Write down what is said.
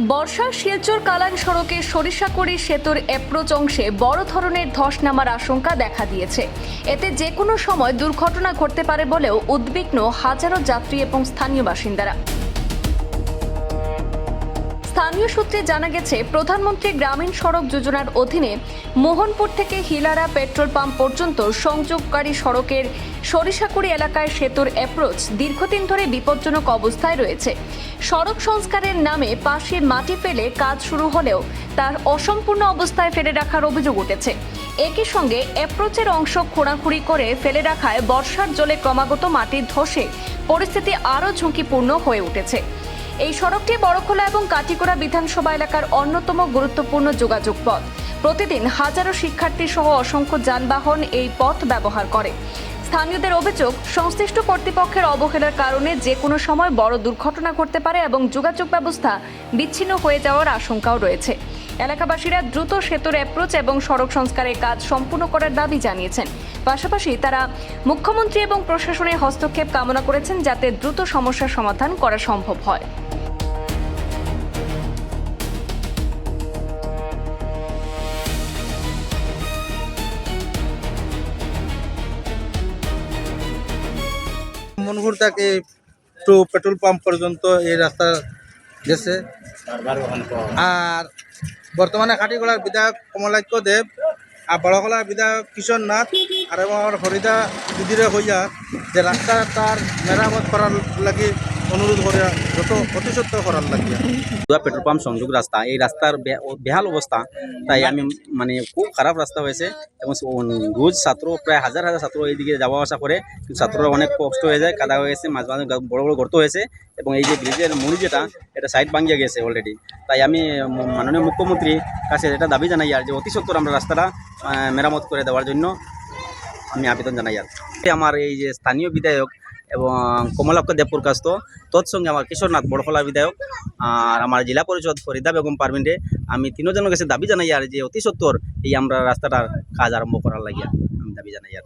বর্ষার শিলচর কালান সড়কে সরিষাকুড়ি সেতুর অ্যাপ্রোচ অংশে বড় ধরনের ধস নামার আশঙ্কা দেখা দিয়েছে। এতে যে কোনো সময় দুর্ঘটনা ঘটতে পারে বলেও উদ্বিগ্ন হাজারো যাত্রী এবং স্থানীয় বাসিন্দারা। স্থানীয় সূত্রে জানা গেছে, প্রধানমন্ত্রী গ্রামীণ সড়ক যোজনার অধীনে মোহনপুর থেকে হিলারা পেট্রোল পাম্প পর্যন্ত সংযোগকারী সড়কের সরিষাকুড়ি এলাকায় সেতুর অ্যাপ্রোচ দীর্ঘদিন ধরে বিপজ্জনক অবস্থায় রয়েছে। সড়ক সংস্কারের নামে পাশে মাটি ফেলে কাজ শুরু হলেও তার অসম্পূর্ণ অবস্থায় ফেলে রাখার অভিযোগ উঠেছে। একই সঙ্গে অ্যাপ্রোচের অংশ খোঁড়াখুঁড়ি করে ফেলে রাখায় বর্ষার জলে ক্রমাগত মাটির ধসে পরিস্থিতি আরও ঝুঁকিপূর্ণ হয়ে উঠেছে। এই সড়কটি বড়খোলা এবং কাটিগড়া বিধানসভা এলাকার অন্যতম গুরুত্বপূর্ণ যোগাযোগ পথ। প্রতিদিন হাজারো শিক্ষার্থী সহ অসংখ্য যানবাহন এই পথ ব্যবহার করে। স্থানীয়দের অভিযোগ, সংশ্লিষ্ট কর্তৃপক্ষের অবহেলার কারণে যে কোনো সময় বড় দুর্ঘটনা ঘটতে পারে এবং যোগাযোগ ব্যবস্থা বিচ্ছিন্ন হয়ে যাওয়ার আশঙ্কাও রয়েছে। এলাকাবাসীরা দ্রুত সেতুর অ্যাপ্রোচ এবং সড়ক সংস্কারের কাজ সম্পূর্ণ করার দাবি জানিয়েছেন। পাশাপাশি তারা মুখ্যমন্ত্রী এবং প্রশাসনের হস্তক্ষেপ কামনা করেছেন, যাতে দ্রুত সমস্যার সমাধান করা সম্ভব হয়। মনপুর থেকে টু পেট্রোল পাম্প পর্যন্ত এই রাস্তা গেছে। আর বর্তমানে কাটিগড়ার বিধায়ক কমলাক্ষ দেব আর বড়খলার বিধায়ক কিশোর নাথ আর এবং আমার হরিদা দিদিরে হইয়া যে রাস্তাটার মেরামত করার লাগে অনুরোধ করে যত অতি সত্ত্বর করার লাগে। পেট্রোল পাম্প সংযোগ রাস্তা, এই রাস্তার বেহাল অবস্থা, তাই আমি খুব খারাপ রাস্তা হয়েছে এবং রোজ ছাত্র প্রায় হাজার হাজার ছাত্র এইদিকে যাওয়া আসা করে, কিন্তু ছাত্ররা অনেক কষ্ট হয়ে যায়, কাদা হয়ে গেছে, মাঝে মাঝে বড় বড় গর্ত হয়েছে এবং এই যে ব্রিজের মুড়ি যেটা এটা সাইড ভাঙিয়ে গেছে অলরেডি। তাই আমি মাননীয় মুখ্যমন্ত্রীর কাছে এটা দাবি জানাই আর যে অতি সত্বর আমরা রাস্তাটা মেরামত করে দেওয়ার জন্য আমি আবেদন জানাই। আর আমার এই যে স্থানীয় বিধায়ক এবং কমলাক্ষ দেবপ্রকাশ তৎসঙ্গে আমার কিশোরনাথ বড়খলা বিধায়ক আর আমার জেলা পরিষদ ফরিদা বেগম পারভিনরে আমি তিনজনের কাছে দাবি জানাই আর যে অতি সত্বর এই আমরা রাস্তাটার কাজ আরম্ভ করার লাগিয়া আমি দাবি জানাই আর।